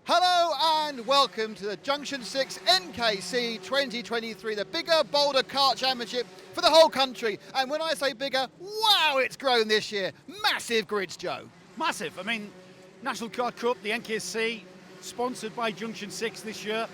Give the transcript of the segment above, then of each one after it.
Hello and welcome to the Junction 6 NKC 2023, the bigger, bolder kart championship for the whole country. And when I say bigger, wow, it's grown this year. Massive grids, Joe. Massive. I mean, National Kart Cup, the NKC, sponsored by Junction 6 this year.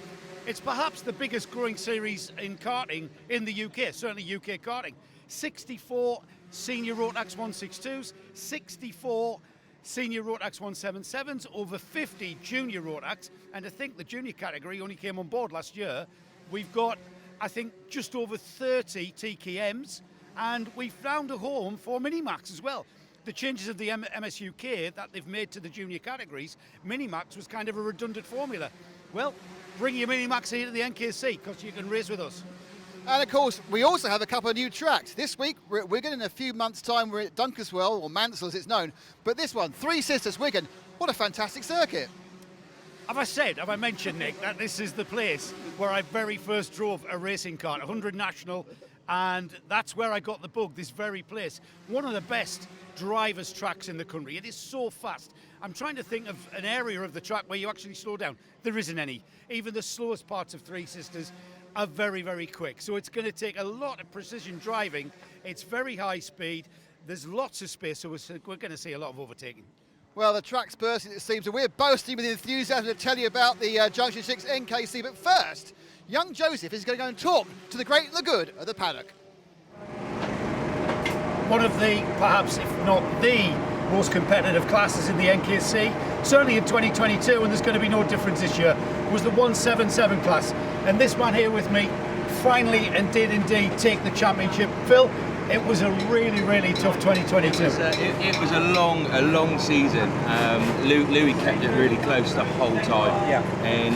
It's perhaps the biggest growing series in karting in the UK, certainly UK karting. 64 senior Rotax 162s, 64 senior Rotax 177s, over 50 junior Rotax, and I think the junior category only came on board last year. We've got, I think, just over 30 TKMs, and we've found a home for Minimax as well. The changes of the MSUK that they've made to the junior categories, Minimax was kind of a redundant formula. Well, bring your Minimax here to the NKC, because you can race with us. And of course, we also have a couple of new tracks. This week, we're at Wigan. In a few months' time, we're at Dunkeswell, or Mansell as it's known. But this one, Three Sisters Wigan, what a fantastic circuit. Have I mentioned, Nick, that this is the place where I very first drove a racing kart, 100 National, and that's where I got the bug, this very place. One of the best drivers' tracks in the country. It is so fast. I'm trying to think of an area of the track where you actually slow down. There isn't any. Even the slowest parts of Three Sisters are very, very quick. So it's going to take a lot of precision driving. It's very high speed. There's lots of space, so we're going to see a lot of overtaking. Well, the track's bursting, it seems, and we're boasting with enthusiasm to tell you about the Junction 6 NKC. But first, young Joseph is going to go and talk to the great and the good of the Paddock. One of the, perhaps if not the most competitive classes in the NKC, certainly in 2022, and there's going to be no difference this year, was the 177 class. And this man here with me finally and did indeed take the championship. Phil, it was a really, really tough 2022. It was a long season. Louis kept it really close the whole time. Yeah. And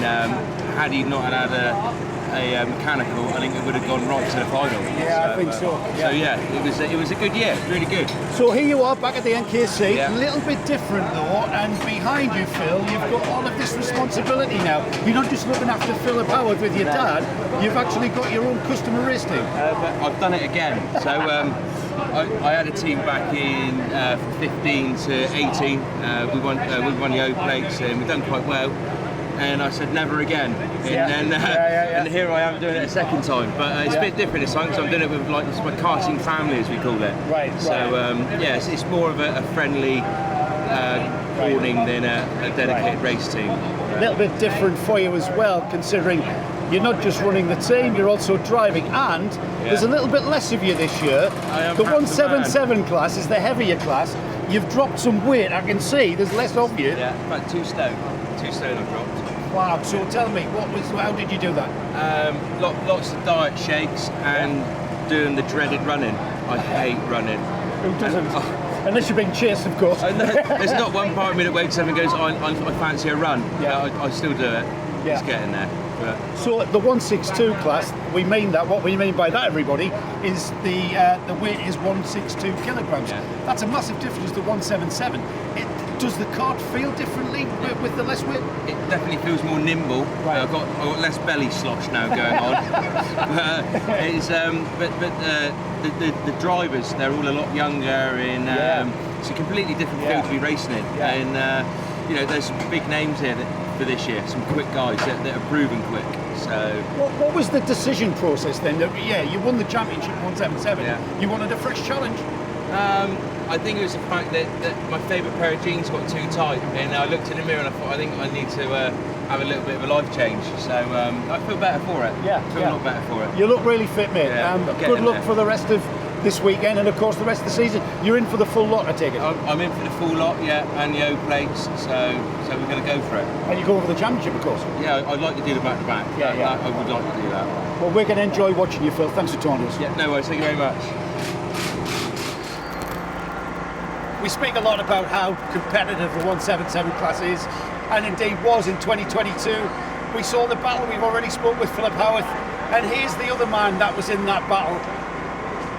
had he not had a mechanical, I think it would have gone right to the final. Yeah, I think so. Yeah. So yeah, it was a good year, really good. So here you are back at the NKC, Yeah. a little bit different though, and behind you, Phil, you've got all of this responsibility now. You're not just looking after Philip Howard with your dad, you've actually got your own customer race team. But I've done it again. So I had a team back in 15 to 18. We won the O plates and we've done quite well. And I said never again. And here I am doing it a second time. But it's a bit different this time because I'm doing it with my karting family, as we call it. Right. So it's more of a friendly warning than a dedicated race team. A little bit different for you as well, considering you're not just running the team, you're also driving, and there's a little bit less of you this year. The 177 class is the heavier class. You've dropped some weight, I can see. There's less of you. Yeah, about 2 stone. 2 stone I've dropped. Wow. So tell me, how did you do that? Lots of diet shakes and doing the dreaded running. I hate running. Who doesn't? Unless you're being chased, of course. There's not one part of me that wakes up and goes, I fancy a run. Yeah. I still do it. Yeah. It's getting there. But So the 162 class, we mean that. What we mean by that, everybody, is the weight is 162 kilograms. Yeah. That's a massive difference to 177. Does the kart feel differently with the less weight? it definitely feels more nimble. Right. I've got less belly slosh now going on. But the drivers, they're all a lot younger, and it's a completely different field to be racing in. Yeah. And there's some big names here for this year, some quick guys that are proving quick. So What was the decision process then? You won the championship 177. Yeah. You wanted a fresh challenge. I think it was the fact that my favourite pair of jeans got too tight, and I looked in the mirror and I thought, I think I need to have a little bit of a life change. So I feel better for it. Yeah, I feel a lot better for it. You look really fit, mate. Yeah, Good luck there. for the rest of this weekend and of course the rest of the season. You're in for the full lot, I take it. I'm in for the full lot, and the O plates. So we're going to go for it. And you go over the championship, of course. Yeah, I'd like to do the back to back. Yeah. I would like to do that. Well, we're going to enjoy watching you, Phil. Thanks for joining us. Yeah, no worries. Thank you very much. We speak a lot about how competitive the 177 class is, and indeed was in 2022. We saw the battle. We've already spoke with Philip Howard, and here's the other man that was in that battle.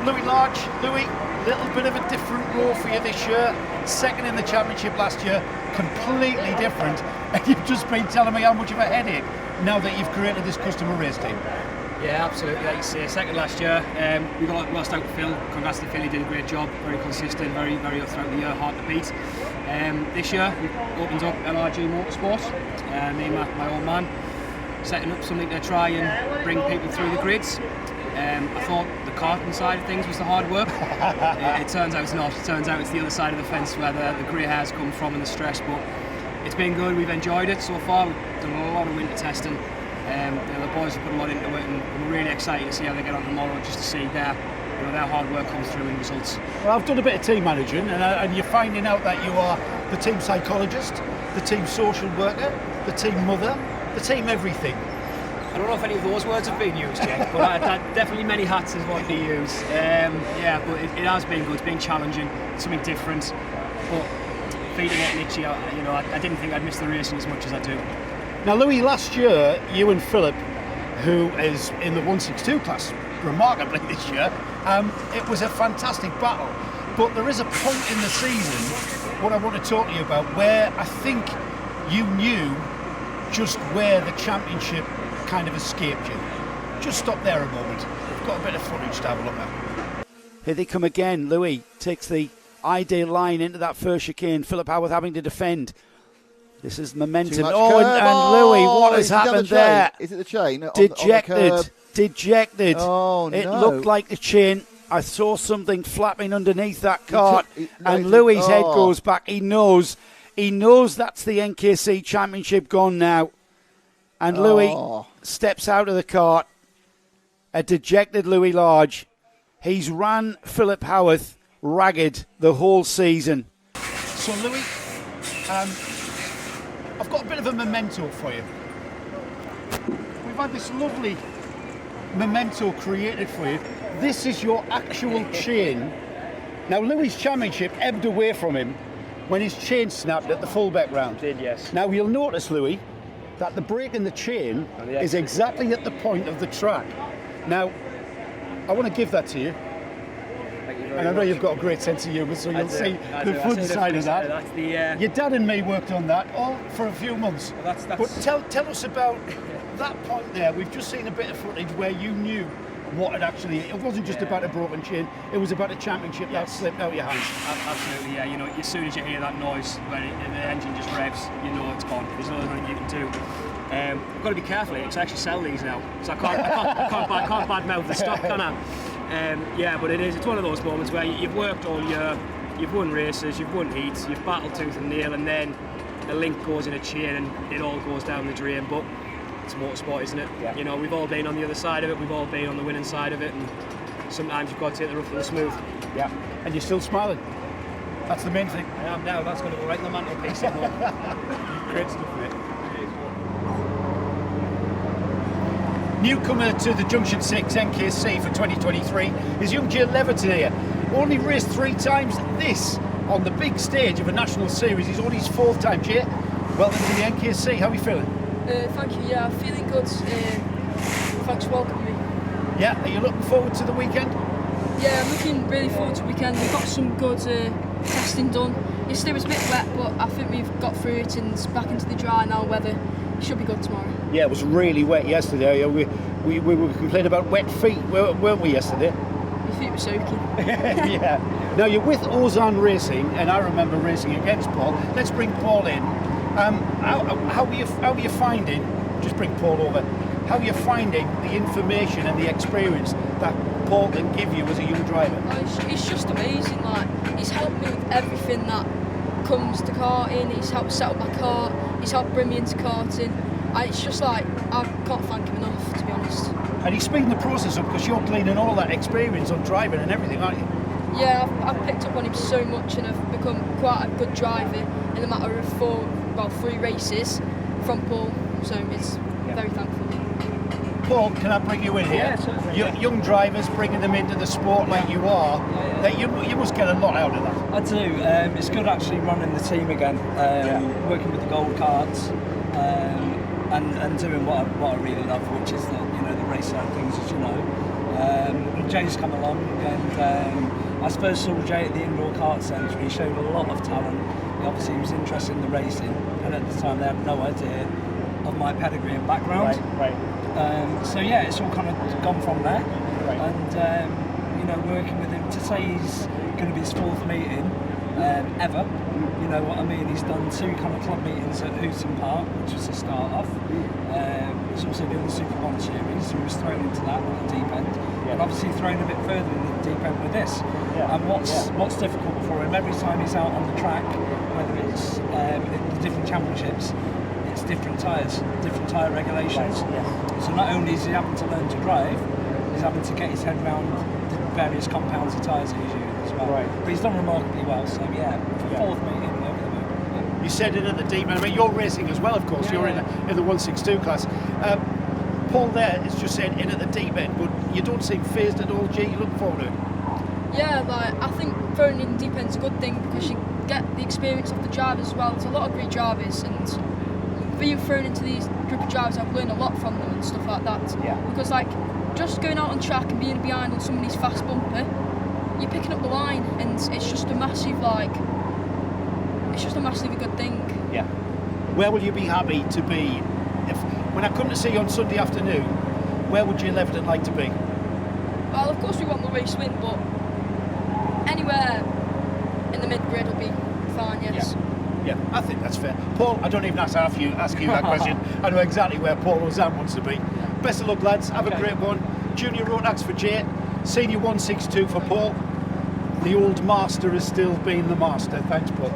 Louis Large. Louis, little bit of a different role for you this year. Second in the championship last year, completely different. And you've just been telling me how much of a headache now that you've created this customer race team. Yeah, absolutely. Like you say, second last year. We got well start with Phil. Congrats to Phil, he did a great job. Very consistent, very up throughout the year, hard to beat. This year we opened up LRG Motorsport, me and my old man, setting up something to try and bring people through the grids. I thought the karting side of things was the hard work. It turns out it's not. It turns out it's the other side of the fence where the grey hairs come from and the stress. But it's been good. We've enjoyed it so far. We've done a lot of winter testing. The boys have put a lot into it, and we're really excited to see how they get on tomorrow, just to see their hard work come through in results. Well, I've done a bit of team managing, and you're finding out that you are the team psychologist, the team social worker, the team mother, the team everything. I don't know if any of those words have been used yet, but definitely many hats is what they use. But it has been good. It's been challenging, something different. But feet are getting itchy. I didn't think I'd miss the racing as much as I do. Now, Louis, last year you and Philip, who is in the 162 class remarkably this year, it was a fantastic battle. But there is a point in the season, what I want to talk to you about, where I think you knew just where the championship kind of escaped you. Just stop there a moment. We've got a bit of footage to have a look at. Here they come again. Louis takes the ideal line into that first chicane. Philip Howarth having to defend. This is momentum. Oh, and Louis, what has happened there? Is it the chain? Dejected. Dejected. Oh, no. It looked like the chain. I saw something flapping underneath that cart, and Louis' head goes back. He knows that's the NKC Championship gone now. And Louis steps out of the cart, a dejected Louis Large. He's ran Philip Howarth ragged the whole season. So, Louis, I've got a bit of a memento for you. We've had this lovely memento created for you. This is your actual chain. Now, Louis' championship ebbed away from him when his chain snapped at the fullback round. Did, yes. Now, you'll notice, Louis, that the break in the chain is exactly at the point of the track. Now, I want to give that to you. Thank you very And I know much. you've got a great sense of humour, so you'll see the fun side of that. That's the, Your dad and me worked on that all for a few months. That's But tell us about that point there. We've just seen a bit of footage where you knew what had actually... It wasn't just about a broken chain, it was about a championship that slipped out your hands. Absolutely, yeah. You know, as soon as you hear that noise, when the engine just revs, you know it's gone. There's nothing you can do. I've got to be careful because I actually sell these now, so I can't badmouth the stock, can I? But it's one of those moments where you've worked all year, you've won races, you've won heats, you've battled tooth and nail, and then a link goes in a chain and it all goes down the drain. But it's motorsport, isn't it? Yeah. You know, we've all been on the other side of it, we've all been on the winning side of it, and sometimes you've got to take the rough and the smooth. Yeah, and you're still smiling. That's the main thing. I am now. That's going to go right in the mantelpiece. Great stuff, mate. Newcomer to the Junction 6 NKC for 2023 is young Jay Leverton here. Only raced 3 times this on the big stage of a national series. He's only his 4th time. Jay, welcome to the NKC. How are you feeling? Thank you, yeah, I'm feeling good. Thanks for welcoming me. Yeah, are you looking forward to the weekend? Yeah, I'm looking really forward to the weekend. We've got some good testing done. Yesterday was a bit wet, but I think we've got through it and it's back into the dry now. Weather should be good tomorrow. Yeah, it was really wet yesterday. We complained about wet feet, weren't we, yesterday? Your feet were soaking. Yeah. Now, you're with Ozan Racing, and I remember racing against Paul. Let's bring Paul in. How are you finding, just bring Paul over, how are you finding the information and the experience that Paul can give you as a young driver? It's just amazing. Like, he's helped me with everything that comes to karting. He's helped set up my kart. He's helped bring me into karting. It's just like, I can't thank him enough, to be honest. And he's speeding the process up because you're gleaning all that experience on driving and everything, aren't you? Yeah, I've picked up on him so much and I've become quite a good driver in a matter of 3 races from Paul, so it's very thankful. Paul, can I bring you in here? Yeah, certainly. Young drivers, bringing them into the sport like you are, that you must get a lot out of that. I do. It's good actually running the team again, working with the gold cards, and doing what I really love, which is the race side of things, as you know. Jay's come along, and I suppose saw Jay at the indoor kart centre. He showed a lot of talent. He obviously was interested in the racing, and at the time they had no idea of my pedigree and background. Right. So it's all kind of gone from there. Right. And working with him to say he's going to be his 4th meeting, ever. You know what I mean? He's done 2 kind of club meetings at Hooton Park, which was the start off. He's also doing the Super Bond series, so he was thrown into that at the deep end, and obviously thrown a bit further in the deep end with this. And what's difficult for him, every time he's out on the track, whether it's the different championships, it's different tyres, different tyre regulations. So not only is he having to learn to drive, he's having to get his head around the various compounds of tyres that he's using as well. But he's done remarkably well, so yeah, for 4th meeting over the moon. You said it at the deep end. I mean, you're racing as well, of course. You're in the 162 class. Paul there is just saying in at the deep end, but you don't seem phased at all. G, you look forward to it? Yeah, like I think throwing in deep end's a good thing because you get the experience of the drivers as well. There's a lot of great drivers, and being thrown into these group of drivers, I've learned a lot from them and stuff like that. Because like just going out on track and being behind on somebody's fast bumper, you're picking up the line, and it's just a massive massively good thing. Yeah. Where will you be happy to be if when I come to see you on Sunday afternoon? Where would you Leverton like to be? Well, of course we want the race win, but anywhere in the mid-grade will be fine. Yes. Yeah, I think that's fair. Paul, I don't even have to ask you that question. I know exactly where Paul Ozan wants to be. Best of luck, lads. Have a great one. Junior Rotax for Jay. Senior 162 for Paul. The old master has still been the master. Thanks, Paul.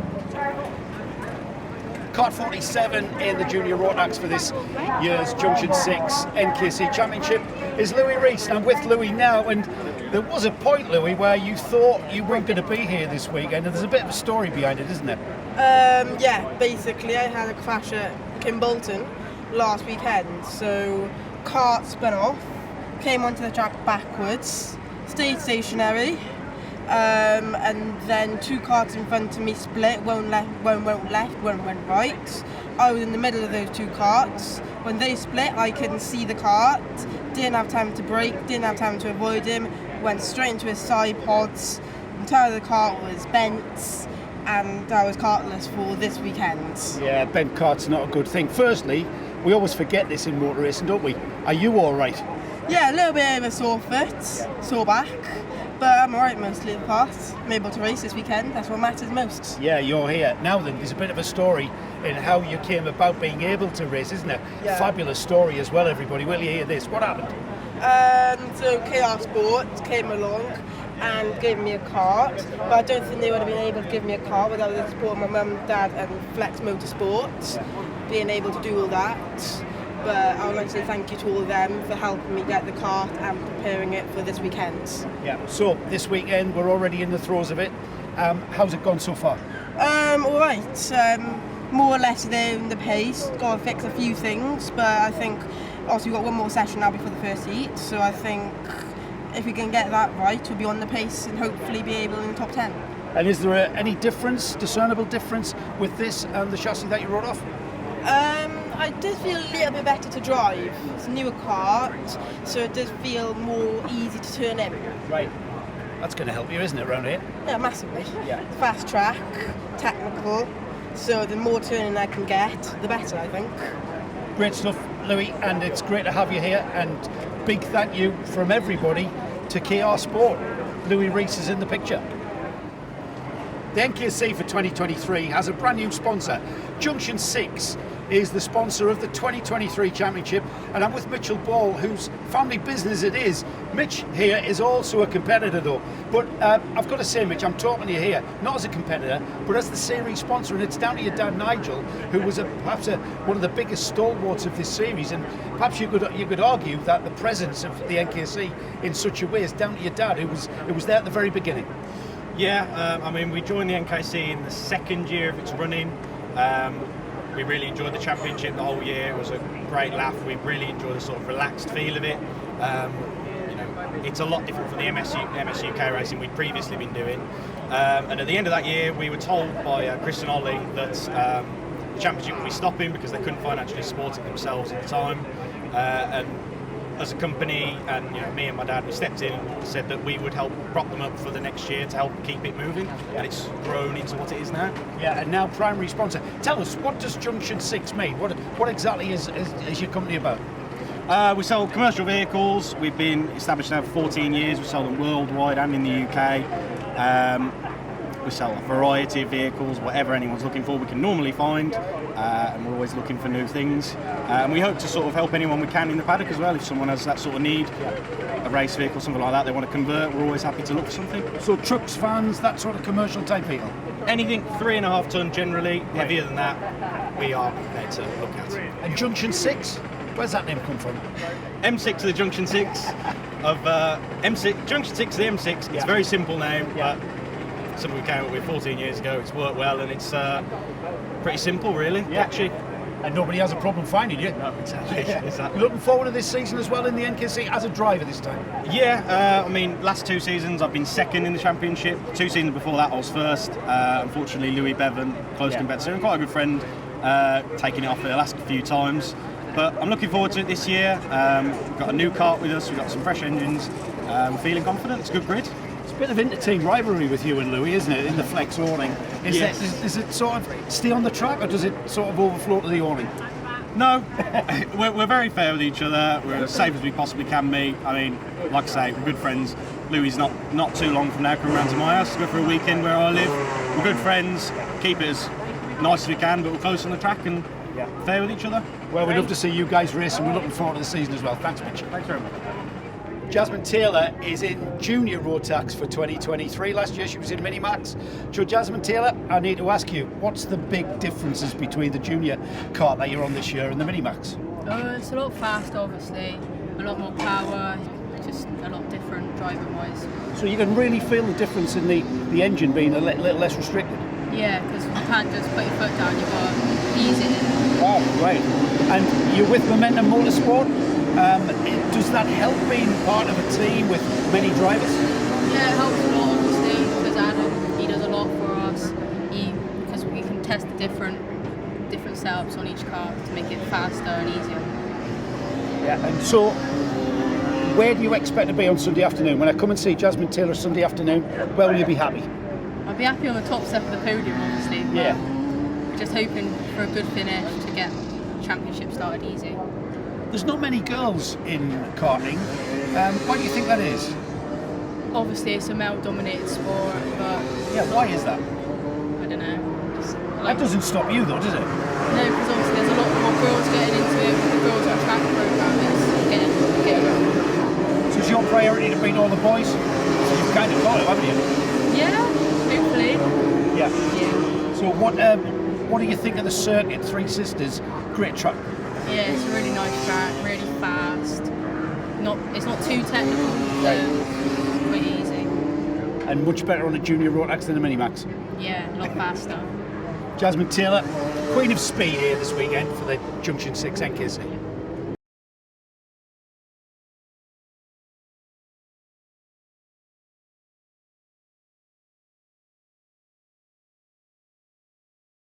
Kart 47 in the Junior Rotax for this year's Junction 6 NKC Championship is Louis Rees. I'm with Louis now, and there was a point, Louis, where you thought you weren't going to be here this weekend, and there's a bit of a story behind it, isn't there? Yeah, basically I had a crash at Kimbolton last weekend, so kart spun off, came onto the track backwards, stayed stationary, and then 2 karts in front of me split, one went left, one went right. I was in the middle of those 2 karts. When they split, I couldn't see the kart, didn't have time to brake, didn't have time to avoid him, went straight into his side pods, the entire of the kart was bent, and I was kartless for this weekend. Yeah, bent kart's not a good thing. Firstly, we always forget this in motor racing, don't we? Are you all right? Yeah, a little bit of a sore foot, sore back, but I'm alright mostly of the past. I'm able to race this weekend, that's what matters most. Yeah, you're here. Now then, there's a bit of a story in how you came about being able to race, isn't there? Yeah. Fabulous story as well, everybody. Will you hear this? What happened? So KR Sport came along and gave me a cart, but I don't think they would have been able to give me a cart without the support of my mum, dad and Flex Motorsports being able to do all that. But I would like to say thank you to all of them for helping me get the cart and preparing it for this weekend. Yeah, so this weekend we're already in the throes of it. How's it gone so far? Alright, more or less there in the pace, got to fix a few things, but I think also we've got one more session now before the first heat, so I think if we can get that right, we'll be on the pace and hopefully be able in the top 10. And is there any discernible difference with this and the chassis that you rode off? I did feel a little bit better to drive. It's a newer kart, so it does feel more easy to turn in. Right. That's going to help you, isn't it, around here? Yeah, massively. Yeah. Fast track, technical, so the more turning I can get, the better, I think. Great stuff, Louis, and it's great to have you here, and big thank you from everybody to KR Sport. Louis Rees is in the picture. The NKC for 2023 has a brand new sponsor. Junction 6 is the sponsor of the 2023 Championship, and I'm with Mitchell Ball, whose family business it is. Mitch here is also a competitor though, but I've got to say, Mitch, I'm talking to you here, not as a competitor, but as the series sponsor, and it's down to your dad Nigel, who was perhaps one of the biggest stalwarts of this series, and perhaps you could argue that the presence of the NKC in such a way is down to your dad, who was there at the very beginning. Yeah, I mean, we joined the NKC in the 2nd year of its running. We really enjoyed the championship the whole year. It was a great laugh. We really enjoyed the sort of relaxed feel of it. It's a lot different from the MSUK racing we'd previously been doing. And at the end of that year, we were told by Chris and Ollie that the championship would be stopping because they couldn't financially support it themselves at the time. And as a company, and me and my dad, we stepped in and said that we would help prop them up for the next year to help keep it moving, and it's grown into what it is now. Yeah, and now primary sponsor. Tell us, what does Junction 6 mean? What exactly is your company about? We sell commercial vehicles. We've been established now for 14 years. We sell them worldwide and in the UK. We sell a variety of vehicles, whatever anyone's looking for, we can normally find, and we're always looking for new things. And we hope to sort of help anyone we can in the paddock as well. If someone has that sort of need, a race vehicle, something like that, they want to convert, we're always happy to look for something. So trucks, vans, that sort of commercial type vehicle? Anything 3.5 ton generally, heavier than that, we are prepared to look at. And Junction 6? Where's that name come from? M6 to the Junction 6 of M6, Junction 6 to the M6. It's a very simple name, but something we came up with 14 years ago. It's worked well, and it's pretty simple, really. Catchy. And nobody has a problem finding you. No, exactly. Looking forward to this season as well in the NKC as a driver this time? Yeah, I mean, last 2 seasons I've been second in the championship. 2 seasons before that I was first. Unfortunately, Louis Bevan, close competitor, and quite a good friend, taking it off the last few times. But I'm looking forward to it this year. We've got a new kart with us, we've got some fresh engines. We're feeling confident, it's a good grid. It's a bit of inter-team rivalry with you and Louis, isn't it, in the flex awning? Is it sort of stay on the track, or does it sort of overflow to the awning? No, we're very fair with each other. We're as safe as we possibly can be. I mean, like I say, we're good friends. Louis is not too long from now coming round to my house to go for a weekend where I live. We're good friends, keep it as nice as we can, but we're close on the track and fair with each other. Well, we'd love to see you guys race, and we're looking forward to the season as well. Thanks, Mitch. Thanks very much. Jasmine Taylor is in junior road tax for 2023. Last year she was in Minimax. So Jasmine Taylor, I need to ask you, what's the big differences between the junior kart that you're on this year and the Minimax? It's a lot faster, obviously, a lot more power, just a lot different driving wise. So you can really feel the difference in the engine being a little less restricted? Yeah, because you can't just put your foot down, you've got to ease it in. Wow, right. And you're with Momentum Motorsport. Does that help being part of a team with many drivers? Yeah, it helps a lot, obviously, because Adam, he does a lot for us. Because we can test the different setups on each car to make it faster and easier. Yeah, and so where do you expect to be on Sunday afternoon? When I come and see Jasmine Taylor Sunday afternoon, where will you be happy? I'll be happy on the top step of the podium, obviously. Yeah. We're just hoping for a good finish to get the championship started easy. There's not many girls in karting. Why do you think that is? Obviously, it's a male-dominated sport, but Yeah, why is that? I don't know. That doesn't stop you though, does it? No, because obviously there's a lot more girls getting into it. With the Girls on Track program is getting. So it's your priority to beat all the boys? So you've kind of got it, haven't you? Yeah, hopefully. Yeah. Yeah. So what do you think of the circuit, Three Sisters? Great track. Yeah, it's a really nice track, really fast. It's not too technical, so it's pretty easy. And much better on a junior road tax than a Minimax. Yeah, a lot faster. Jasmine Taylor, Queen of Speed here this weekend for the Junction 6 NKC.